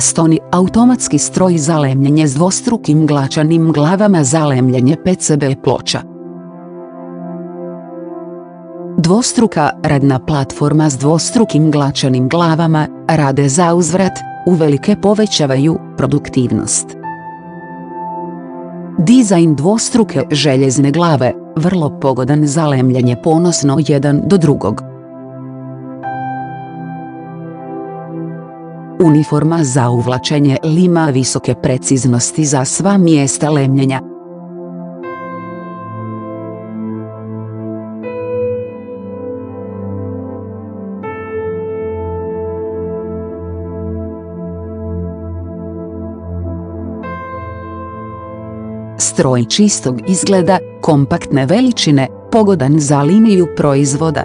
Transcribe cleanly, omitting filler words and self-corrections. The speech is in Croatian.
Stoni automatski stroj za lemljenje s dvostrukim glačanim glavama za lemljenje PCB ploča. Dvostruka radna platforma s dvostrukim glačanim glavama rade zauzvrat, uvelike povećavaju produktivnost. Dizajn dvostruke željezne glave, vrlo pogodan za lemljenje ponosno jedan do drugog. Uniforma za uvlačenje lima visoke preciznosti za sva mjesta lemljenja. Stroj čistog izgleda, kompaktne veličine, pogodan za liniju proizvoda,